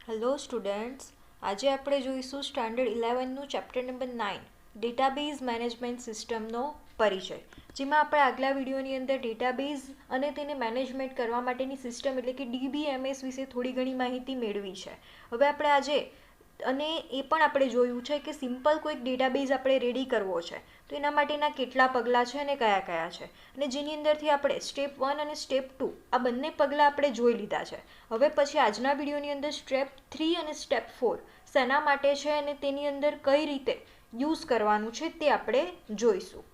Hello students, આજે આપણે જોઈશું સ્ટાન્ડર્ડ 11નું ચેપ્ટર નંબર 9 ડેટાબેઝ મેનેજમેન્ટ સિસ્ટમનો પરિચય, જેમાં આપણે આગલા વિડીયોની અંદર ડેટાબેઝ અને તેને મેનેજમેન્ટ કરવા માટેની સિસ્ટમ એટલે કે DBMS વિશે થોડી ઘણી માહિતી મેળવી છે. હવે આપણે આજે અને એ પણ આપણે જોયું છે કે સિમ્પલ કોઈક ડેટાબેઝ આપણે રેડી કરવો છે તો એના માટેના કેટલા પગલાં છે અને કયા કયા છે, અને જેની અંદરથી આપણે સ્ટેપ 1 અને સ્ટેપ 2 આ બંને પગલાં આપણે જોઈ લીધા છે. હવે પછી આજના વિડીયોની અંદર સ્ટેપ 3 અને સ્ટેપ 4 શેના માટે છે અને તેની અંદર કઈ રીતે યુઝ કરવાનું છે તે આપણે જોઈશું.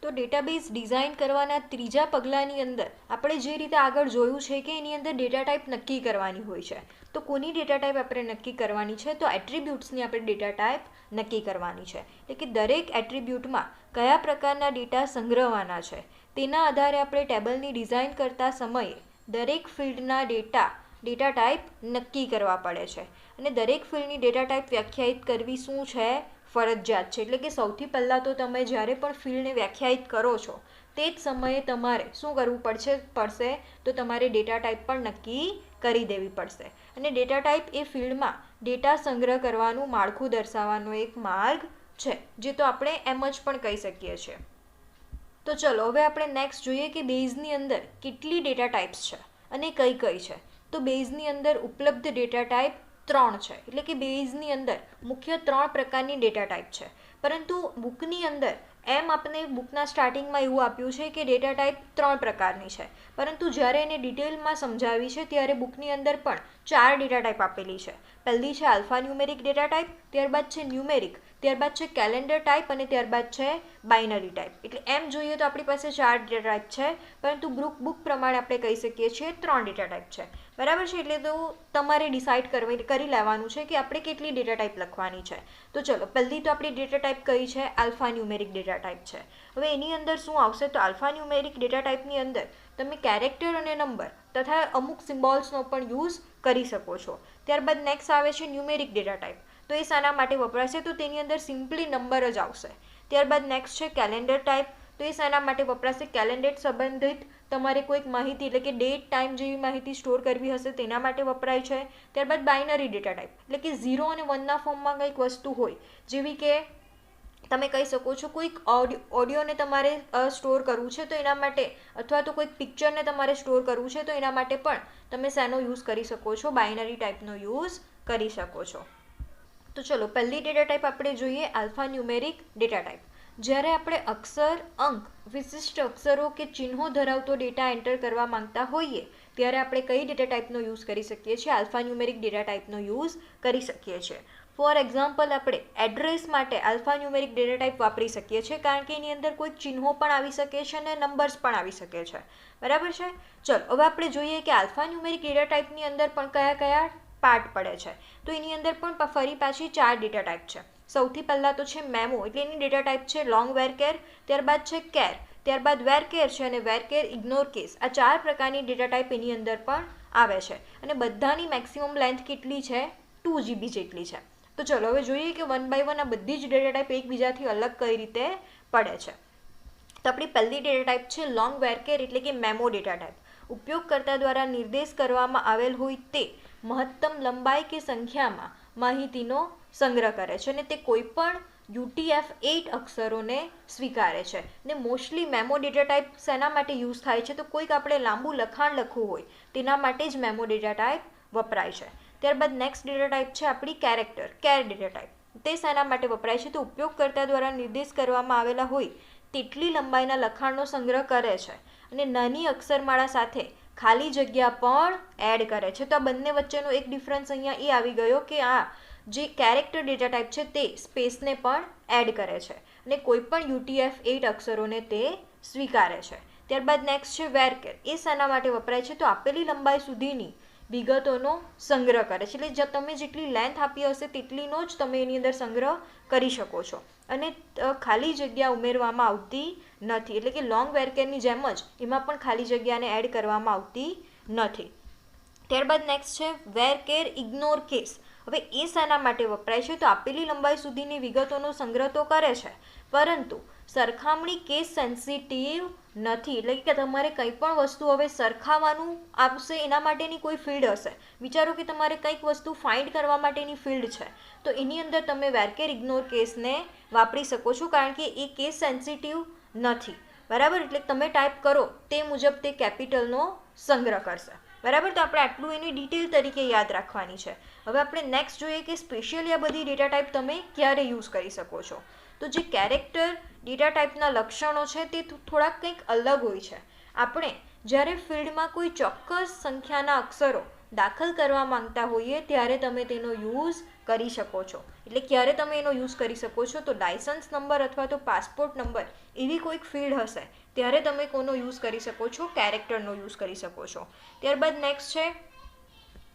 તો ડેટાબેઝ ડિઝાઇન કરવાના ત્રીજા પગલાંની અંદર આપણે જે રીતે આગળ જોયું છે કે એની અંદર ડેટા ટાઈપ નક્કી કરવાની હોય છે. તો કોની ડેટા ટાઈપ આપણે નક્કી કરવાની છે? તો એટ્રીબ્યુટ્સની આપણે ડેટા ટાઈપ નક્કી કરવાની છે. એટલે કે દરેક એટ્રીબ્યુટમાં કયા પ્રકારના ડેટા સંગ્રહવાના છે તેના આધારે આપણે ટેબલની ડિઝાઇન કરતા સમયે દરેક ફિલ્ડના ડેટા ટાઈપ નક્કી કરવા પડે છે, અને દરેક ફિલ્ડની ડેટા ટાઈપ વ્યાખ્યાયિત કરવી શું છે? ફરજિયાત છે. એટલે કે સૌથી પહેલાં તો તમે જ્યારે પણ ફિલ્ડને વ્યાખ્યાયિત કરો છો તે જ સમયે તમારે શું કરવું પડશે? તો તમારે ડેટા ટાઈપ પણ નક્કી કરી દેવી પડશે, અને ડેટા ટાઈપ એ ફિલ્ડમાં ડેટા સંગ્રહ કરવાનું માળખું દર્શાવવાનો એક માર્ગ છે, જે તો આપણે એમ જ પણ કહી શકીએ છીએ. તો ચલો હવે આપણે નેક્સ્ટ જોઈએ કે બેઝની અંદર કેટલી ડેટા ટાઈપ્સ છે અને કઈ કઈ છે. તો બેઝની અંદર ઉપલબ્ધ ડેટા ટાઈપ 3 છે. એટલે કે બેઝની અંદર મુખ્ય 3 પ્રકારની ડેટા ટાઈપ છે, પરંતુ બુકની અંદર એમ આપણે બુકના સ્ટાર્ટિંગમાં એવું આપ્યું છે કે ડેટા ટાઈપ 3 પ્રકારની છે, પરંતુ જ્યારે એને ડિટેલમાં સમજાવી છે ત્યારે બુકની અંદર પણ 4 ડેટા ટાઈપ આપેલી છે. પહેલી છે આલ્ફા ન્યુમેરિક ડેટા ટાઈપ, ત્યારબાદ છે ન્યુમેરિક, ત્યારબાદ છે કેલેન્ડર ટાઈપ અને ત્યારબાદ છે બાઇનરી ટાઈપ. એટલે એમ જોઈએ તો આપણી પાસે 4 ડેટા ટાઈપ છે, પરંતુ બુક પ્રમાણે આપણે કહી શકીએ છીએ 3 ડેટા ટાઈપ છે. બરાબર છે? એટલે તો તમારે ડિસાઇડ કરી લેવાનું છે કે આપણે કેટલી ડેટા ટાઈપ લખવાની છે. તો ચલો, પહેલી તો આપણી ડેટા ટાઈપ કઈ છે? આલ્ફા ન્યુમેરિક ડેટા ટાઈપ છે. હવે એની અંદર શું આવશે? તો આલ્ફા ન્યુમેરિક ડેટા ટાઈપની અંદર તમે કેરેક્ટર અને નંબર તથા અમુક સિમ્બોલ્સનો પણ યુઝ કરી શકો છો. ત્યારબાદ નેક્સ્ટ આવે છે ન્યુમેરિક ડેટા ટાઈપ. તો એ શાના માટે વપરાશે? તો તેની અંદર સિમ્પલી નંબર જ આવશે. ત્યારબાદ નેક્સ્ટ છે કેલેન્ડર ટાઈપ. તો એ શાના માટે વપરાશે? કેલેન્ડર સંબંધિત તમારે કોઈક માહિતી એટલે કે ડેટ ટાઈમ જેવી માહિતી સ્ટોર કરવી હશે તેના માટે વપરાય છે. ત્યારબાદ બાઇનરી ડેટા ટાઈપ એટલે કે 0 અને 1ના ફોર્મમાં કંઈક વસ્તુ હોય, જેવી કે તમે કહી શકો છો કોઈક ઓડિયોને તમારે સ્ટોર કરવું છે તો એના માટે, અથવા તો કોઈક પિક્ચરને તમારે સ્ટોર કરવું છે તો એના માટે પણ તમે શેનો યુઝ કરી શકો છો? બાઇનરી ટાઈપનો યુઝ કરી શકો છો. તો ચલો, પહેલી ડેટા ટાઈપ આપણે જોઈએ આલ્ફા ન્યુમેરિક ડેટા ટાઈપ. જ્યારે આપણે અક્ષર, અંક, વિશિષ્ટ અક્ષરો કે ચિહ્નો ધરાવતો ડેટા એન્ટર કરવા માંગતા હોઈએ ત્યારે આપણે કઈ ડેટા ટાઈપનો યુઝ કરી શકીએ છીએ? આલ્ફા ન્યુમેરિક ડેટા ટાઈપનો યુઝ કરી શકીએ છીએ. ફોર એક્ઝામ્પલ, આપણે એડ્રેસ માટે આલ્ફા ન્યુમેરિક ડેટા ટાઈપ વાપરી શકીએ છીએ, કારણ કે એની અંદર કોઈક ચિહ્નો પણ આવી શકે છે અને નંબર્સ પણ આવી શકે છે. બરાબર છે? ચલો, હવે આપણે જોઈએ કે આલ્ફા ન્યુમેરિક ડેટા ટાઈપની અંદર પણ કયા કયા પાર્ટ પડે છે. તો એની અંદર પણ ફરી પાછી 4 ડેટા ટાઈપ છે. સૌથી પહેલાં તો છે મેમો, એટલે એની ડેટા ટાઈપ છે લોંગ વેરકેર. ત્યારબાદ છે કેર, ત્યારબાદ વેરકેર છે અને વેરકેર ઇગ્નોર કેસ. આ 4 પ્રકારની ડેટા ટાઈપ એની અંદર પણ આવે છે, અને બધાની મેક્સિમમ લેન્થ કેટલી છે? 2 GB જેટલી છે. તો ચલો હવે જોઈએ કે 1 by 1 આ બધી જ ડેટા ટાઈપ એકબીજાથી અલગ કઈ રીતે પડે છે. તો આપણી પહેલી ડેટા ટાઈપ છે લોંગ વેરકેર એટલે કે મેમો ડેટા ટાઈપ. ઉપયોગકર્તા દ્વારા નિર્દેશ કરવામાં આવેલ હોય તે મહત્તમ લંબાઈ કે સંખ્યામાં માહિતીનો સંગ્રહ કરે છે, અને તે કોઈપણ UTF-8 અક્ષરોને સ્વીકારે છે. ને મોસ્ટલી મેમો ડેટા ટાઈપ શેના માટે યુઝ થાય છે? તો કોઈક આપણે લાંબુ લખાણ લખવું હોય તેના માટે જ મેમો ડેટા ટાઈપ વપરાય છે. ત્યારબાદ નેક્સ્ટ ડેટા ટાઈપ છે આપણી કેર ડેટા ટાઈપ. તે શેના માટે વપરાય છે? તો ઉપયોગકર્તા દ્વારા નિર્દેશ કરવામાં આવેલા હોય તેટલી લંબાઈના લખાણનો સંગ્રહ કરે છે, અને નાની અક્ષરમાળા સાથે ખાલી જગ્યા પણ એડ કરે છે. તો આ બંને વચ્ચેનો એક ડિફરન્સ અહીંયા એ આવી ગયો કે આ જે કેરેક્ટર ડેટા ટાઈપ છે તે સ્પેસને પણ એડ કરે છે, અને કોઈ પણ UTF-8 અક્ષરોને તે સ્વીકારે છે. ત્યારબાદ નેક્સ્ટ છે વેરકેર. એ શાના માટે વપરાય છે? તો આપેલી લંબાઈ સુધીની વિગતોનો સંગ્રહ કરે છે. એટલે તમે જેટલી લેન્થ આપી હશે તેટલીનો જ તમે એની અંદર સંગ્રહ કરી શકો છો, અને ખાલી જગ્યા ઉમેરવામાં આવતી નથી. એટલે કે લોંગ વેરકેરની જેમ જ એમાં પણ ખાલી જગ્યાને એડ કરવામાં આવતી નથી. ત્યારબાદ નેક્સ્ટ છે વેરકેર ઇગ્નોર કેસ. હવે એ શાના માટે વપરાય છે? તો આપેલી લંબાઈ સુધીની વિગતોનો સંગ્રહ તો કરે છે, પરંતુ સરખામણી કેસ સેન્સિટિવ નથી, એટલે કે તમારે કંઈ પણ વસ્તુ હવે સરખાવવાનું આવશે એના માટેની કોઈ ફિલ્ડ હશે. વિચારો કે તમારે કંઈક વસ્તુ ફાઇન્ડ કરવા માટેની ફિલ્ડ છે, તો એની અંદર તમે વેરકેર ઇગ્નોર કેસને વાપરી શકો છો, કારણ કે એ કેસ સેન્સિટિવ નથી. બરાબર, એટલે તમે ટાઈપ કરો તે મુજબ તે કેપિટલનો સંગ્રહ કરશે. બરાબર, તો આપણે આટલું એની ડિટેલ તરીકે યાદ રાખવાની છે. હવે આપણે નેક્સ્ટ જોઈએ કે સ્પેશિયલી આ બધી ડેટા ટાઈપ તમે ક્યારે યુઝ કરી શકો છો. તો જે કેરેક્ટર ડેટા ટાઈપના લક્ષણો છે તે થોડાક કંઈક અલગ હોય છે. આપણે જ્યારે ફિલ્ડમાં કોઈ ચોક્કસ સંખ્યાના અક્ષરો દાખલ કરવા માંગતા હોઈએ ત્યારે તમે તેનો યુઝ કરી શકો છો. એટલે ક્યારે તમે એનો યુઝ કરી શકો છો, તો લાયસન્સ નંબર અથવા તો પાસપોર્ટ નંબર એવી કોઈક ફિલ્ડ હશે ત્યારે તમે કોનો યુઝ કરી શકો છો, કેરેક્ટરનો યુઝ કરી શકો છો. ત્યારબાદ નેક્સ્ટ છે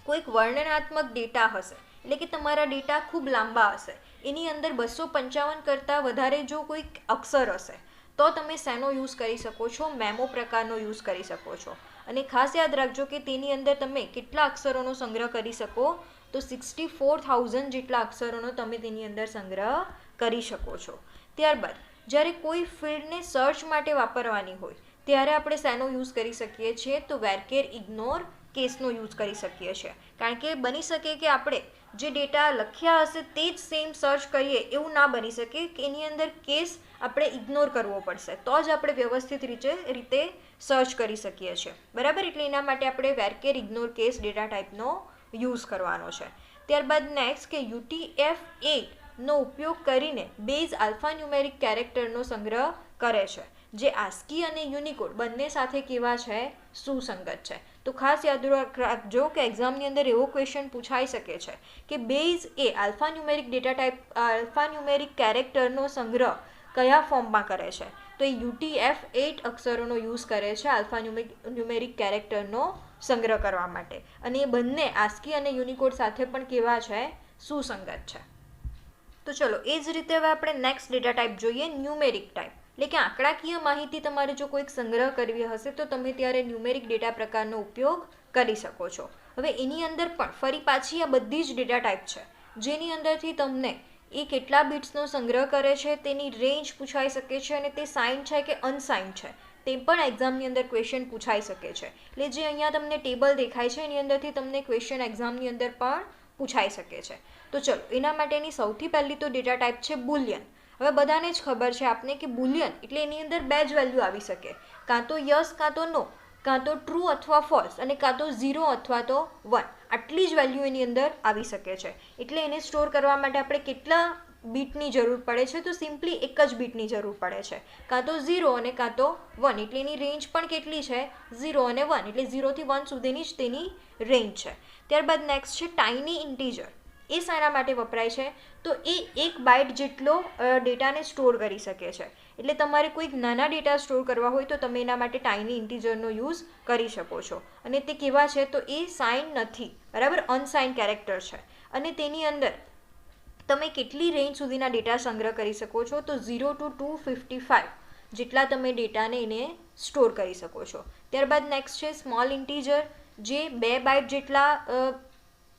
કોઈક વર્ણનાત્મક ડેટા હશે, એટલે કે તમારા ડેટા ખૂબ લાંબા હશે, એની અંદર 255 કરતાં વધારે જો કોઈક અક્ષર હશે તો તમે શેનો યુઝ કરી શકો છો, મેમો પ્રકારનો યુઝ કરી શકો છો. અને ખાસ યાદ રાખજો કે તેની અંદર તમે કેટલા અક્ષરોનો સંગ્રહ કરી શકો, તો 64,000 જેટલા અક્ષરોનો તમે તેની અંદર સંગ્રહ કરી શકો છો. ત્યારબાદ જ્યારે કોઈ ફિલ્ડને સર્ચ માટે વાપરવાની હોય ત્યારે આપણે શેનો યુઝ કરી શકીએ છીએ, તો વેરકેર ઇગ્નોર કેસનો યુઝ કરી શકીએ છીએ. કારણ કે બની શકે કે આપણે જે ડેટા લખ્યા હશે તે જ સેમ સર્ચ કરીએ એવું ના બની શકે, કે એની અંદર કેસ આપણે ઇગ્નોર કરવો પડશે તો જ આપણે વ્યવસ્થિત રીતે સર્ચ કરી શકીએ છીએ. બરાબર, એટલે એના માટે આપણે વેરકેર ઇગ્નોર કેસ ડેટા ટાઈપનો યુઝ કરવાનો છે. ત્યારબાદ નેક્સ્ટ કે UTF-8 નો ઉપયોગ કરીને બેઝ આલ્ફાન્યુમેરિક કેરેક્ટરનો સંગ્રહ કરે છે, જે આસ્કી અને યુનિકોડ બંને સાથે કેવા છે, સુસંગત છે. તો ખાસ યાદ રાખજો કે એક્ઝામની અંદર એવો ક્વેશ્ચન પૂછાઈ શકે છે કે બેઝ એ આલ્ફાન્યુમેરિક ડેટા ટાઈપ આલ્ફાન્યુમેરિક કેરેક્ટરનો સંગ્રહ કયા ફોર્મમાં કરે છે, તો એ UTF-8 અક્ષરોનો યુઝ કરે છે આલ્ફાન્યુમેરિક કેરેક્ટરનો સંગ્રહ કરવા માટે. અને એ બંને આસ્કી અને યુનિકોડ સાથે પણ કેવા છે, સુસંગત છે. તો ચલો એ જ રીતે હવે આપણે નેક્સ્ટ ડેટા ટાઈપ જોઈએ, ન્યુમેરિક ટાઈપ. એટલે કે આંકડાકીય માહિતી તમારે જો કોઈક સંગ્રહ કરવી હશે તો તમે ત્યારે ન્યુમેરિક ડેટા પ્રકારનો ઉપયોગ કરી શકો છો. હવે એની અંદર પણ ફરી પાછી આ બધી જ ડેટા ટાઈપ છે જેની અંદરથી તમને એ કેટલા બિટ્સનો સંગ્રહ કરે છે તેની રેન્જ પૂછાઈ શકે છે, અને તે સાઇન છે કે અનસાઇન છે તે પણ એક્ઝામની અંદર ક્વેશ્ચન પૂછાઈ શકે છે. એટલે જે અહીંયા તમને ટેબલ દેખાય છે એની અંદરથી તમને ક્વેશ્ચન એક્ઝામની અંદર પણ પૂછાઈ શકે છે. તો ચલો એના માટેની સૌથી પહેલી તો ડેટા ટાઈપ છે બુલિયન. હવે બધાને જ ખબર છે આપને કે બુલિયન એટલે એની અંદર બે જ વેલ્યુ આવી શકે, કાં તો યસ કાં તો નો, કાં તો ટ્રુ અથવા ફોલ્સ, અને કાં તો 0 અથવા તો 1. આટલી જ વેલ્યુ એની અંદર આવી શકે છે. એટલે એને સ્ટોર કરવા માટે આપણે કેટલા બીટની જરૂર પડે છે, તો સિમ્પલી એક જ બીટની જરૂર પડે છે, કાં તો 0 અને કાં તો 1. એટલે એની રેન્જ પણ કેટલી છે, 0 અને 1, એટલે 0 થી 1 સુધીની જ તેની રેન્જ છે. ત્યારબાદ નેક્સ્ટ છે ટાઇની ઇન્ટીજર. એ શાના માટે વપરાય છે, તો એ 1 બાઇટ જેટલો ડેટાને સ્ટોર કરી શકે છે. એટલે તમારે કોઈક નાના ડેટા સ્ટોર કરવા હોય તો તમે એના માટે ટાઇની ઇન્ટીજરનો યુઝ કરી શકો છો. અને તે કેવા છે, તો એ સાઇન નથી, બરાબર, અનસાઇન કેરેક્ટર છે. અને તેની અંદર તમે કેટલી રેન્જ સુધીના ડેટા સંગ્રહ કરી શકો છો, તો 0 to 255 જેટલા તમે ડેટાને એને સ્ટોર કરી શકો છો. ત્યારબાદ નેક્સ્ટ છે સ્મોલ ઇન્ટીજર, જે 2 બાઇટ જેટલા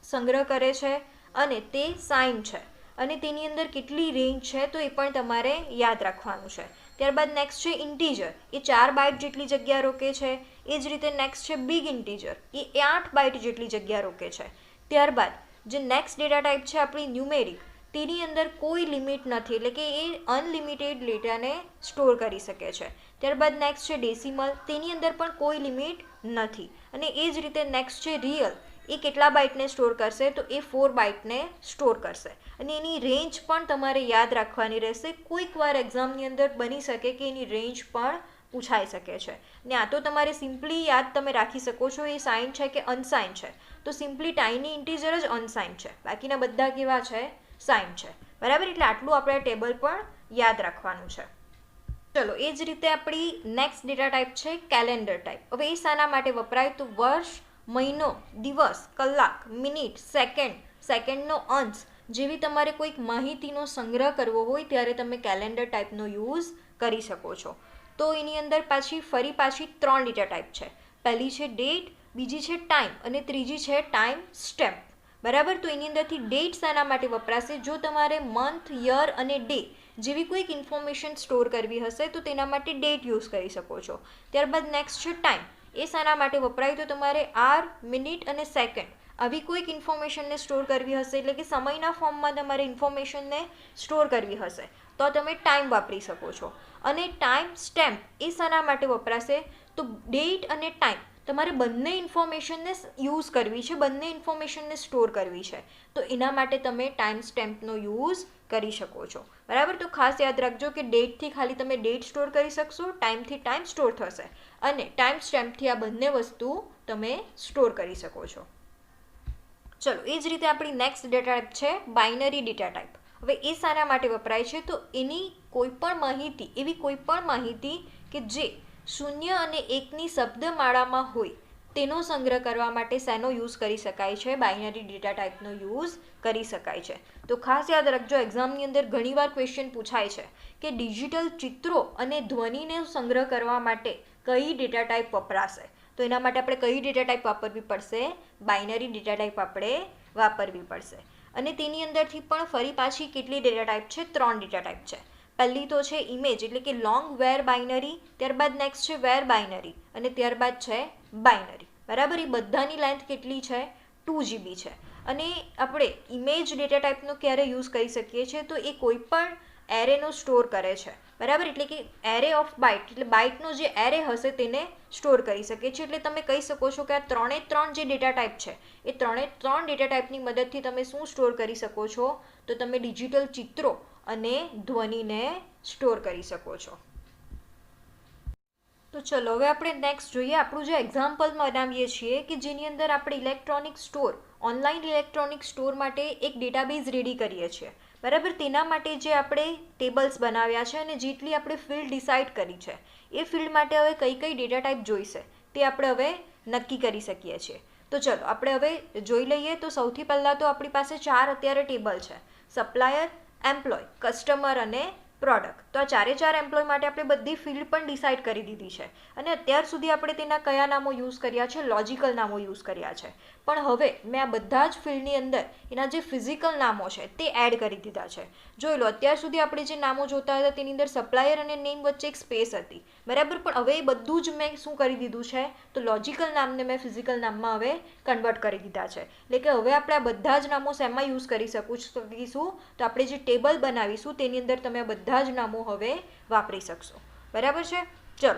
સંગ્રહ કરે છે અને તે સાઇન છે, અને તેની અંદર કેટલી રેન્જ છે તો એ પણ તમારે યાદ રાખવાનું છે. ત્યારબાદ નેક્સ્ટ છે ઇન્ટીજર, એ 4 બાઇટ જેટલી જગ્યા રોકે છે. એ જ રીતે નેક્સ્ટ છે બિગ ઇન્ટીજર, એ 8 બાઇટ જેટલી જગ્યા રોકે છે. ત્યારબાદ જે નેક્સ્ટ ડેટા ટાઈપ છે આપણી ન્યુમેરિક, તેની અંદર કોઈ લિમિટ નથી, એટલે કે એ અનલિમિટેડ ડેટાને સ્ટોર કરી શકે છે. ત્યારબાદ નેક્સ્ટ છે ડેસિમલ, તેની અંદર પણ કોઈ લિમિટ નથી. અને એ જ રીતે નેક્સ્ટ છે રિયલ, એ કેટલા બાઇટને સ્ટોર કરશે, તો એ 4 બાઇટને સ્ટોર કરશે. અને એની રેન્જ પણ તમારે યાદ રાખવાની રહેશે. કોઈક વાર એક્ઝામની અંદર બની શકે કે એની રેન્જ પણ પૂછાઈ શકે છે. ને આ તો તમારે સિમ્પલી યાદ તમે રાખી શકો છો એ સાઇન છે કે અનસાઇન છે, તો સિમ્પલી ટાઇની ઇન્ટીજર જ અનસાઇન છે, બાકીના બધા કેવા છે, સાઇન છે. બરાબર, એટલે આટલું આપણે ટેબલ પણ યાદ રાખવાનું છે. ચલો એ જ રીતે આપણી નેક્સ્ટ ડેટા ટાઈપ છે કેલેન્ડર ટાઈપ. હવે એ શાના માટે વપરાય, તો વર્ષ, મહિનો, દિવસ, કલાક, મિનિટ, સેકન્ડનો અંશ જેવી તમારે કોઈક માહિતીનો સંગ્રહ કરવો હોય ત્યારે તમે કેલેન્ડર ટાઈપનો યુઝ કરી શકો છો. તો એની અંદર ફરી પાછી 3 ડેટા ટાઈપ છે. પહેલી છે ડેટ, બીજી છે ટાઈમ અને ત્રીજી છે ટાઈમ સ્ટેમ્પ. બરાબર, તો એની અંદરથી ડેટ શાના માટે વપરાશે, જો તમારે મંથ, યર અને ડે જેવી કોઈક ઇન્ફોર્મેશન સ્ટોર કરવી હશે તો તેના માટે ડેટ યુઝ કરી શકો છો. ત્યારબાદ નેક્સ્ટ છે ટાઈમ. એ શાના માટે વપરાય તો તમારે આર, મિનિટ અને સેકન્ડ આવી કોઈક ઇન્ફોર્મેશનને સ્ટોર કરવી હશે, એટલે કે સમયના ફોર્મમાં તમારે ઇન્ફોર્મેશનને સ્ટોર કરવી હશે તો તમે ટાઈમ વાપરી શકો છો. અને ટાઈમ સ્ટેમ્પ એ શાના માટે વપરાશે તો ડેટ અને ટાઈમ તમારે બંને ઇન્ફોર્મેશનને યુઝ કરવી છે, બંને ઇન્ફોર્મેશનને સ્ટોર કરવી છે તો એના માટે તમે ટાઈમ સ્ટેમ્પનો યુઝ કરી શકો છો. બરાબર, તો ખાસ યાદ રાખજો કે ડેટથી ખાલી તમે ડેટ સ્ટોર કરી શકશો, ટાઈમથી ટાઈમ સ્ટોર થશે અને ટાઈમ સ્ટેમ્પથી આ બંને વસ્તુ તમે સ્ટોર કરી શકો છો. ચલો, એ જ રીતે આપણી નેક્સ્ટ ડેટા ટાઈપ છે બાઇનરી ડેટા ટાઈપ. હવે એ શાના માટે વપરાય છે તો એની કોઈપણ માહિતી, એવી કોઈપણ માહિતી કે જે 0 અને 1ની શબ્દમાળામાં હોય તેનો સંગ્રહ કરવા માટે શેનો યુઝ કરી શકાય છે? બાઇનરી ડેટા ટાઈપનો યુઝ કરી શકાય છે. તો ખાસ યાદ રાખજો, એક્ઝામની અંદર ઘણીવાર ક્વેશ્ચન પૂછાય છે કે ડિજિટલ ચિત્રો અને ધ્વનિને સંગ્રહ કરવા માટે કઈ ડેટા ટાઈપ વપરાશે? તો એના માટે આપણે કઈ ડેટા ટાઈપ વાપરવી પડશે? બાઇનરી ડેટા ટાઈપ આપણે વાપરવી પડશે. અને તેની અંદરથી પણ ફરી પાછી કેટલી ડેટા ટાઈપ છે? 3 ડેટા ટાઈપ છે. પહેલી તો છે ઇમેજ એટલે કે લોંગ વેર બાઇનરી, ત્યારબાદ નેક્સ્ટ છે વેર બાઇનરી અને ત્યારબાદ છે બાઇનરી. બરાબર, એ બધાની લેન્થ કેટલી છે? 2 GB છે. અને આપણે ઇમેજ ડેટા ટાઈપનો ક્યારે યુઝ કરી શકીએ છીએ તો એ કોઈ પણ એરેનો સ્ટોર કરે છે. બરાબર, એટલે કે એરે ઓફ બાઇટ, એટલે બાઇટનો જે એરે હશે તેને સ્ટોર કરી શકે છે. એટલે તમે કહી શકો છો કે આ 3 જે ડેટા ટાઈપ છે એ 3 ડેટા ટાઈપની મદદથી તમે શું સ્ટોર કરી શકો છો તો તમે ડિજિટલ ચિત્રો અને ધ્વનિને સ્ટોર કરી શકો છો. તો ચલો હવે આપણે નેક્સ્ટ જોઈએ. આપણું જે એક્ઝામ્પલ બનાવીએ છીએ કે જેની અંદર આપણે electronic store, online electronic store માટે એક ડેટાબેઝ રેડી કરીએ છીએ. બરાબર, તેના માટે જે આપણે ટેબલ્સ બનાવ્યા છે અને જેટલી આપણે ફિલ્ડ ડિસાઇડ કરી છે એ ફિલ્ડ માટે હવે કઈ કઈ ડેટા ટાઈપ જોઈશે તે આપણે હવે નક્કી કરી શકીએ છીએ. તો ચલો આપણે હવે જોઈ લઈએ. તો સૌથી પહેલાં તો આપણી પાસે 4 અત્યારે ટેબલ છે: સપ્લાયર, એમ્પ્લોય, કસ્ટમર અને પ્રોડક્ટ. તો આ 4 એમ્પ્લોય માટે આપણે બધી ફિલ્ડ પણ ડિસાઇડ કરી દીધી છે અને અત્યાર સુધી આપણે તેના કયા નામો યુઝ કર્યા છે? લોજિકલ નામો યુઝ કર્યા છે. પણ હવે મેં આ બધા જ ફિલ્ડની અંદર એના જે ફિઝિકલ નામો છે તે એડ કરી દીધા છે. જોઈ લો, અત્યાર સુધી આપણે જે નામો જોતા હતા તેની અંદર સપ્લાયર અને નેમ વચ્ચે એક સ્પેસ હતી. બરાબર, પણ હવે એ બધું જ મેં શું કરી દીધું છે તો લોજિકલ નામને મેં ફિઝિકલ નામમાં હવે કન્વર્ટ કરી દીધા છે. એટલે કે હવે આપણે આ બધા જ નામો શેમાં યુઝ કરી શકીશું તો આપણે જે ટેબલ બનાવીશું તેની અંદર તમે આ બધા જ નામો હવે વાપરી શકશો. બરાબર છે. ચલો,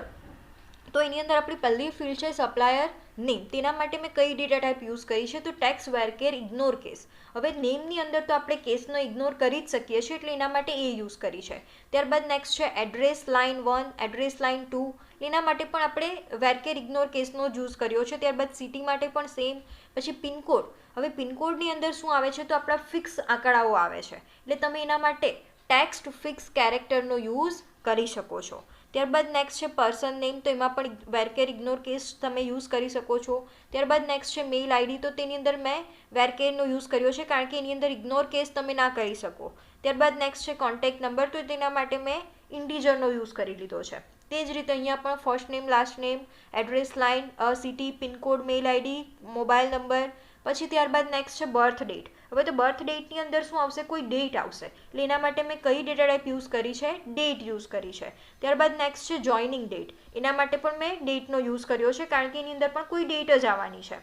તો એની અંદર આપણી પહેલી ફિલ્ડ છે સપ્લાયર નેમ. તેના માટે મેં કઈ ડેટા ટાઈપ યુઝ કરી છે તો ટેક્સ વેરકેર ઇગ્નોર કેસ. હવે નેમની અંદર તો આપણે કેસનો ઇગ્નોર કરી જ શકીએ છીએ એટલે એના માટે એ યુઝ કરી છે. ત્યારબાદ નેક્સ્ટ છે એડ્રેસ લાઇન 1, એડ્રેસ લાઇન 2. એના માટે પણ આપણે વેરકેર ઇગ્નોર કેસનો યુઝ કર્યો છે. ત્યારબાદ સિટી માટે પણ સેમ. પછી પિનકોડ. હવે પિનકોડની અંદર શું આવે છે તો આપણા ફિક્સ આંકડાઓ આવે છે એટલે તમે એના માટે ટેક્સ્ટ ફિક્સ કેરેક્ટરનો યુઝ કરી શકો છો. ત્યારબાદ નેક્સ્ટ છે પર્સન નેમ. તો એમાં પણ વેરકેર ઇગ્નોર કેસ તમે યુઝ કરી શકો છો. ત્યારબાદ નેક્સ્ટ છે મેલ આઈડી. તો તેની અંદર મેં વેરકેરનો યુઝ કર્યો છે કારણ કે એની અંદર ઇગ્નોર કેસ તમે ના કરી શકો. ત્યારબાદ નેક્સ્ટ છે કોન્ટેક્ટ નંબર. તો તેના માટે મેં ઇન્ટીજરનો યુઝ કરી લીધો છે. તે જ રીતે અહીંયા પણ first name, last name, address line, city, pin code, mail ID, mobile number. પછી ત્યારબાદ નેક્સ્ટ છે બર્થ ડેટ. હવે તો બર્થ ડેટની અંદર શું આવશે? કોઈ ડેટ આવશે એટલે એના માટે મેં કઈ ડેટા ટાઈપ યુઝ કરી છે? ડેટ યુઝ કરી છે. ત્યારબાદ નેક્સ્ટ છે જોઈનિંગ ડેટ. એના માટે પણ મેં ડેટનો યુઝ કર્યો છે કારણ કે એની અંદર પણ કોઈ ડેટ જ આવવાની છે.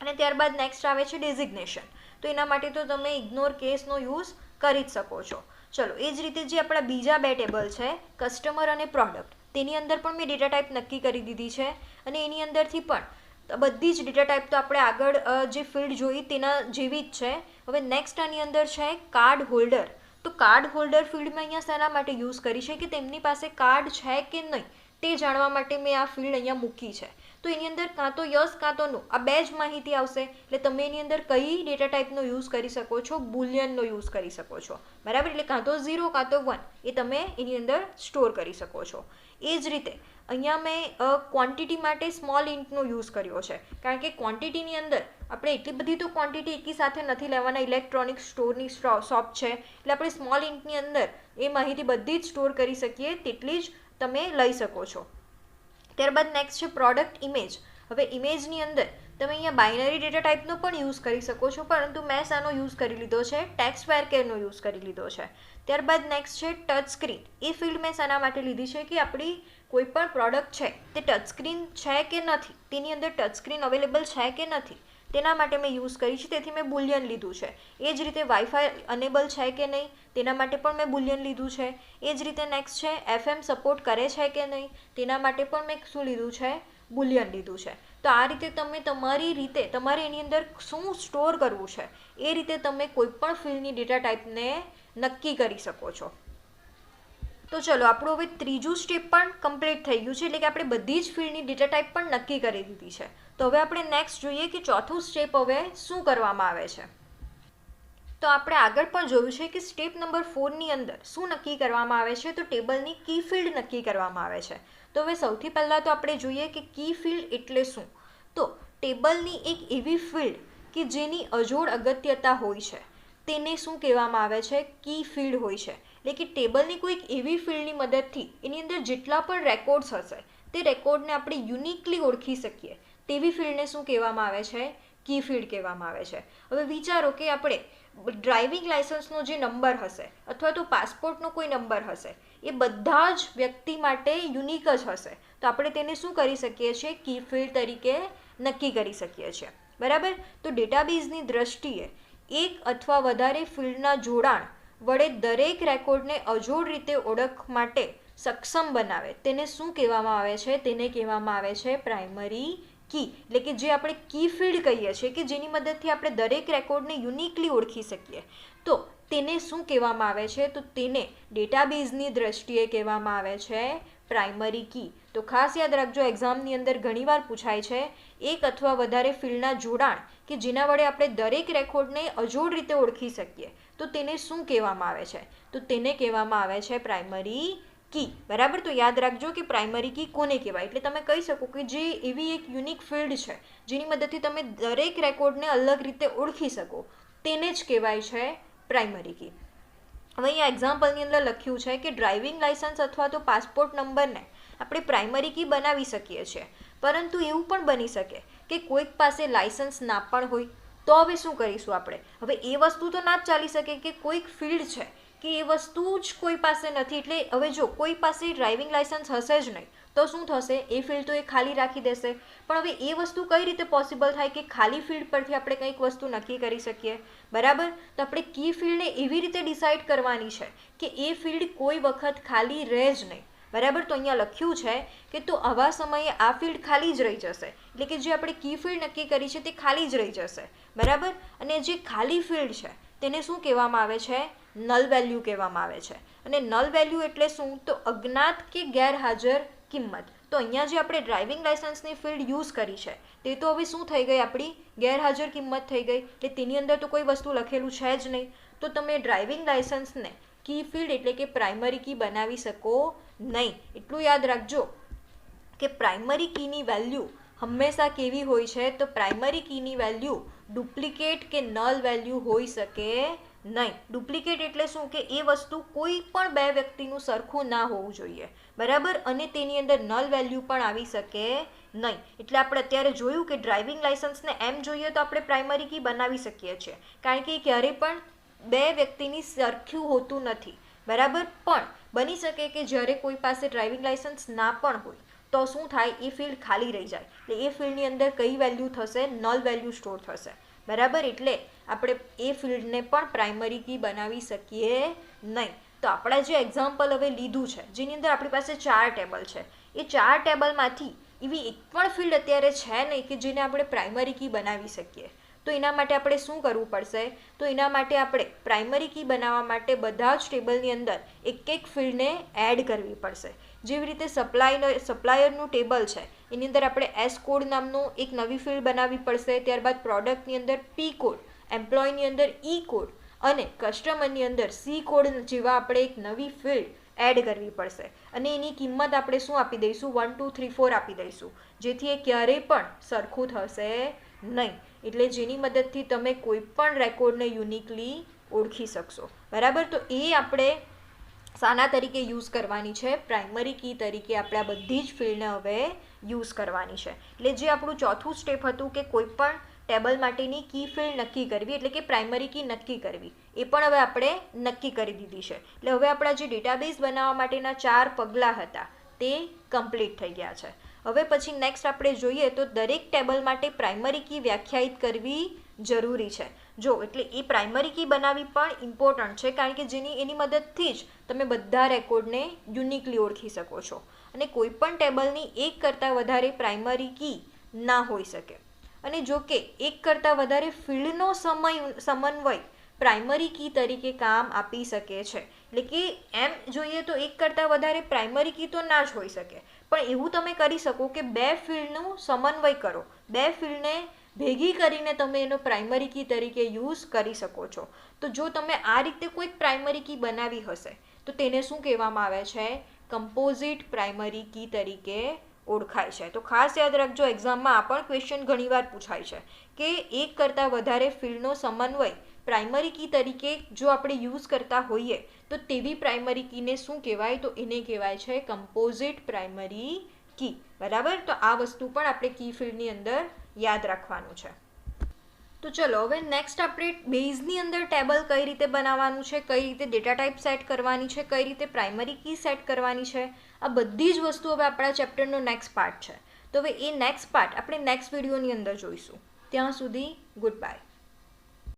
અને ત્યારબાદ નેક્સ્ટ આવે છે ડેઝિગ્નેશન. તો એના માટે તો તમે ઇગ્નોર કેસનો યુઝ કરી જ શકો છો. ચલો, એ જ રીતે જે આપણા બીજા 2 ટેબલ છે કસ્ટમર અને પ્રોડક્ટ, તેની અંદર પણ મેં ડેટા ટાઈપ નક્કી કરી દીધી છે અને એની અંદરથી પણ બધી જ ડેટા ટાઈપ તો આપણે આગળ જે ફિલ્ડ જોઈ તેના જેવી જ છે. હવે નેક્સ્ટ આની અંદર છે કાર્ડ હોલ્ડર. તો કાર્ડ હોલ્ડર ફિલ્ડ મેં અહીંયા શેના માટે યુઝ કરી છે કે તેમની પાસે કાર્ડ છે કે નહીં તે જાણવા માટે મેં આ ફિલ્ડ અહીંયા મૂકી છે. તો એની અંદર કાં તો યસ કાં તો નો, આ 2 જ માહિતી આવશે એટલે તમે એની અંદર કઈ ડેટા ટાઈપનો યુઝ કરી શકો છો? બુલિયનનો યુઝ કરી શકો છો. બરાબર, એટલે કાં તો 0 કાં તો 1 એ તમે એની અંદર સ્ટોર કરી શકો છો. એ જ રીતે અહીંયા મેં ક્વોન્ટિટી માટે સ્મોલ ઇન્ટનો યુઝ કર્યો છે કારણ કે ક્વોન્ટિટીની અંદર આપણે એટલી બધી તો ક્વોન્ટિટી એકી સાથે નથી લેવાના. ઇલેક્ટ્રોનિક સ્ટોરની શોપ છે એટલે આપણે સ્મોલ ઇન્ટની અંદર એ માહિતી બધી જ સ્ટોર કરી શકીએ તેટલી જ તમે લઈ શકો છો. ત્યારબાદ નેક્સ્ટ છે પ્રોડક્ટ ઇમેજ. હવે ઇમેજની અંદર તમે અહીંયા બાઇનરી ડેટા ટાઈપનો પણ યુઝ કરી શકો છો, પરંતુ મેં શાનો યુઝ કરી લીધો છે? ટેક્સ્ટ વેરકેરનો યુઝ કરી લીધો છે. ત્યારબાદ નેક્સ્ટ છે ટચ સ્ક્રીન. એ ફિલ્ડ મેં શાના માટે લીધી છે કે આપણી કોઈ પણ પ્રોડક્ટ છે તે ટચ સ્ક્રીન છે કે નથી, તેની અંદર ટચ સ્ક્રીન અવેલેબલ છે કે નથી, તેના માટે મેં યુઝ કરી છે, તેથી મેં બુલિયન લીધું છે. એ જ રીતે વાઈફાઈ અનેબલ છે કે નહીં, તેના માટે પણ મેં બુલિયન લીધું છે. એ જ રીતે નેક્સ્ટ છે FM સપોર્ટ કરે છે કે નહીં, તેના માટે પણ મેં શું લીધું છે? બુલિયન લીધું છે. તો આ રીતે તમે તમારી રીતે તમારે એની અંદર શું સ્ટોર કરવું છે એ રીતે તમે કોઈપણ ફિલ્ડની ડેટા ટાઈપને નક્કી કરી શકો છો. તો ચલો, આપણું હવે ત્રીજું સ્ટેપ પણ કમ્પ્લીટ થઈ ગયું છે, એટલે કે આપણે બધી જ ફિલ્ડની ડેટા ટાઈપ પણ નક્કી કરી દીધી છે. તો હવે આપણે નેક્સ્ટ જોઈએ કે ચોથું સ્ટેપ હવે શું કરવામાં આવે છે. તો આપણે આગળ પણ જોયું છે કે સ્ટેપ નંબર 4ની અંદર શું નક્કી કરવામાં આવે છે? તો ટેબલની કી ફિલ્ડ નક્કી કરવામાં આવે છે. તો હવે સૌથી પહેલાં તો આપણે જોઈએ કે કી ફિલ્ડ એટલે શું. તો ટેબલની એક એવી ફિલ્ડ કે જેની અજોડ અગત્યતા હોય છે તેને શું કહેવામાં આવે છે? કી ફિલ્ડ હોય છે. એટલે કે ટેબલની કોઈક એવી ફિલ્ડની મદદથી એની અંદર જેટલા પણ રેકોર્ડ્સ હશે તે રેકોર્ડને આપણે યુનિકલી ઓળખી શકીએ તેવી ફિલ્ડને શું કહેવામાં આવે છે? કી ફિલ્ડ કહેવામાં આવે છે. હવે વિચારો કે આપણે ડ્રાઇવિંગ લાઇસન્સનો જે નંબર હશે અથવા તો પાસપોર્ટનો કોઈ નંબર હશે એ બધા જ વ્યક્તિ માટે યુનિક જ હશે, તો આપણે તેને શું કરી શકીએ છીએ? કી ફિલ્ડ તરીકે નક્કી કરી શકીએ છીએ. બરાબર. તો ડેટાબેઝની દ્રષ્ટિએ એક અથવા વધારે ફિલ્ડના જોડાણ વડે દરેક રેકોર્ડને અજોડ રીતે ઓળખ માટે સક્ષમ બનાવે તેને શું કહેવામાં આવે છે? તેને કહેવામાં આવે છે પ્રાઇમરી કી. એટલે કે જે આપણે કી ફિલ્ડ કહીએ છીએ કે જેની મદદથી આપણે દરેક રેકોર્ડને યુનિકલી ઓળખી શકીએ, તો તેને શું કહેવામાં આવે છે? તો તેને ડેટાબેઝની દ્રષ્ટિએ કહેવામાં આવે છે પ્રાઇમરી કી. તો ખાસ યાદ રાખજો, એક્ઝામની અંદર ઘણીવાર પૂછાય છે એક અથવા વધારે ફિલ્ડના જોડાણ કે જેના વડે આપણે દરેક રેકોર્ડને અજોડ રીતે ઓળખી શકીએ, તો તેને શું કહેવામાં આવે છે? તો તેને કહેવામાં આવે છે પ્રાઇમરી કી. બરાબર. તો યાદ રાખજો કે પ્રાઇમરી કી કોને કહેવાય. એટલે તમે કહી શકો કે જે એવી એક યુનિક ફિલ્ડ છે જેની મદદથી તમે દરેક રેકોર્ડને અલગ રીતે ઓળખી શકો તેને જ કહેવાય છે પ્રાઇમરી કી. હવે અહીંયા એક્ઝામ્પલની અંદર લખ્યું છે કે ડ્રાઇવિંગ લાઇસન્સ અથવા તો પાસપોર્ટ નંબરને આપણે પ્રાઇમરી કી બનાવી શકીએ છીએ, પરંતુ એવું પણ બની શકે કે કોઈક પાસે લાઇસન્સ ના પણ હોય. તો હવે શું કરીશું આપણે? હવે એ વસ્તુ તો ના જ ચાલી શકે કે કોઈક ફિલ્ડ છે કે એ વસ્તુ જ કોઈ પાસે નથી. એટલે હવે જો કોઈ પાસે ડ્રાઇવિંગ લાઇસન્સ હશે જ નહીં તો શું થશે? એ ફિલ્ડ તો એ ખાલી રાખી દેશે. પણ હવે એ વસ્તુ કઈ રીતે પોસિબલ થાય કે ખાલી ફિલ્ડ પરથી આપણે કંઈક વસ્તુ નક્કી કરી શકીએ? બરાબર. તો આપણે કી ફિલ્ડને એવી રીતે ડિસાઇડ કરવાની છે કે એ ફિલ્ડ કોઈ વખત ખાલી રહે જ નહીં. બરાબર. તો અહીંયા લખ્યું છે કે તો આવા સમયે આ ફિલ્ડ ખાલી જ રહી જશે, એટલે કે જે આપણે કી ફિલ્ડ નક્કી કરી છે તે ખાલી જ રહી જશે. બરાબર. અને જે ખાલી ફિલ્ડ છે તેને શું કહેવામાં આવે છે? નલ વેલ્યુ કહેવામાં આવે છે. અને નલ વેલ્યુ એટલે શું? તો અજ્ઞાત કે ગેરહાજર કિંમત. તો અહીંયા જે આપણે ડ્રાઇવિંગ લાઇસન્સની ફિલ્ડ યુઝ કરી છે તે તો હવે શું થઈ ગઈ? આપણી ગેરહાજર કિંમત થઈ ગઈ. એટલે તેની અંદર તો કોઈ વસ્તુ લખેલું છે જ નહીં. તો તમે ડ્રાઇવિંગ લાઇસન્સને કી ફિલ્ડ એટલે કે પ્રાઇમરી કી બનાવી શકો નહીં. એટલું યાદ રાખજો કે પ્રાઇમરી કીની વેલ્યુ હંમેશા કેવી હોય છે? તો પ્રાઇમરી કીની વેલ્યુ ડુપ્લિકેટ કે નલ વેલ્યુ હોઈ શકે નહીં. ડુપ્લિકેટ એટલે શું? કે એ વસ્તુ કોઈ પણ બે વ્યક્તિનું સરખું ના હોવું જોઈએ. બરાબર. અને તેની અંદર નલ વેલ્યુ પણ આવી શકે નહીં. એટલે આપણે અત્યારે જોયું કે ડ્રાઇવિંગ લાઇસન્સને એમ જોઈએ તો આપણે પ્રાઇમરી કી બનાવી શકીએ છીએ, કારણ કે ક્યારેય પણ બે વ્યક્તિની સરખું હોતું નથી. બરાબર. પણ બની શકે કે જ્યારે કોઈ પાસે ડ્રાઇવિંગ લાઇસન્સ ના પણ હોય તો શું થાય? એ ફિલ્ડ ખાલી રહી જાય. એટલે એ ફિલ્ડની અંદર કઈ વેલ્યુ થશે? નલ વેલ્યુ સ્ટોર થશે. બરાબર. એટલે આપણે એ ફિલ્ડને પણ પ્રાઇમરી કી બનાવી શકીએ નહીં. તો આપણે જે એક્ઝામ્પલ હવે લીધું છે જેની અંદર આપણી પાસે 4 ટેબલ છે, એ 4 ટેબલમાંથી એવી એક પણ ફિલ્ડ અત્યારે છે નહીં કે જેને આપણે પ્રાઇમરી કી બનાવી શકીએ. તો એના માટે આપણે શું કરવું પડશે? તો એના માટે આપણે પ્રાઇમરી કી બનાવવા માટે બધા જ ટેબલની અંદર એક એક ફિલ્ડને એડ કરવી પડશે. જેવી રીતે સપ્લાયરનું ટેબલ છે એની અંદર આપણે એસ કોડ નામનું એક નવી ફિલ્ડ બનાવવી પડશે. ત્યારબાદ પ્રોડક્ટની અંદર પી કોડ, એમ્પ્લોયની અંદર ઈ કોડ અને કસ્ટમરની અંદર સી કોડ જેવા આપણે એક નવી ફિલ્ડ એડ કરવી પડશે. અને એની કિંમત આપણે શું આપી દઈશું? 1 2 3 4 આપી દઈશું, જેથી એ ક્યારેય પણ સરખું થશે નહીં. એટલે જેની મદદથી તમે કોઈ પણ રેકોર્ડને યુનિકલી ઓળખી શકશો. બરાબર. તો એ આપણે શાના તરીકે યુઝ કરવાની છે? પ્રાઇમરી કી તરીકે આપણે આ બધી જ ફિલ્ડને હવે યુઝ કરવાની છે. એટલે જે આપણું ચોથું સ્ટેપ હતું કે કોઈ પણ ટેબલ માટેની કી ફિલ્ડ નક્કી કરવી, એટલે કે પ્રાઇમરી કી નક્કી કરવી, એ પણ હવે આપણે નક્કી કરી દીધી છે. એટલે હવે આપણા જે ડેટાબેઝ બનાવવા માટેના 4 પગલાં હતા તે કમ્પ્લીટ થઈ ગયા છે. હવે પછી નેક્સ્ટ આપણે જોઈએ તો દરેક ટેબલ માટે પ્રાઇમરી કી વ્યાખ્યાયિત કરવી જરૂરી છે. જો એટલે એ પ્રાઇમરી કી બનાવવી પણ ઇમ્પોર્ટન્ટ છે, કારણ કે એની મદદથી જ તમે બધા રેકોર્ડને યુનિકલી ઓળખી શકો છો. અને કોઈ પણ ટેબલની એક કરતાં વધારે પ્રાઇમરી કી ના હોઈ શકે. અને જો કે એક કરતાં વધારે ફિલ્ડનો સમન્વય પ્રાઇમરી કી તરીકે કામ આપી શકે છે. એટલે કે એમ જોઈએ તો એક કરતાં વધારે પ્રાઇમરી કી તો ના જ હોઈ શકે, પણ એવું તમે કરી શકો કે 2 ફિલ્ડનું સમન્વય કરો, 2 ફિલ્ડને ભેગી કરીને તમે એનો પ્રાઇમરી કી તરીકે યુઝ કરી શકો છો. તો જો તમે આ રીતે કોઈક પ્રાઇમરી કી બનાવી હશે તો તેને શું કહેવામાં આવે છે? કમ્પોઝિટ પ્રાઇમરી કી તરીકે ઓળખાય છે. તો ખાસ યાદ રાખજો, એક્ઝામમાં આ પણ ક્વેશ્ચન ઘણીવાર પૂછાય છે કે એક કરતાં વધારે ફિલ્ડનો સમન્વય પ્રાઇમરી કી તરીકે જો આપણે યુઝ કરતા હોઈએ તો તેવી પ્રાઇમરી કીને શું કહેવાય? તો એને કહેવાય છે કમ્પોઝિટ પ્રાઇમરી કી. બરાબર? તો આ વસ્તુ પણ આપણે કી ફિલ્ડની અંદર યાદ રાખવાનું છે. તો ચલો હવે નેક્સ્ટ આપણે બેઝની અંદર ટેબલ કઈ રીતે બનાવવાનું છે, કઈ રીતે ડેટા ટાઈપ સેટ કરવાની છે, કઈ રીતે પ્રાઇમરી કી સેટ કરવાની છે, આ બધી જ વસ્તુ હવે આપણા ચેપ્ટરનો નેક્સ્ટ પાર્ટ છે. તો હવે એ નેક્સ્ટ પાર્ટ આપણે નેક્સ્ટ વિડીયોની અંદર જોઈશું. ત્યાં સુધી ગુડ બાય.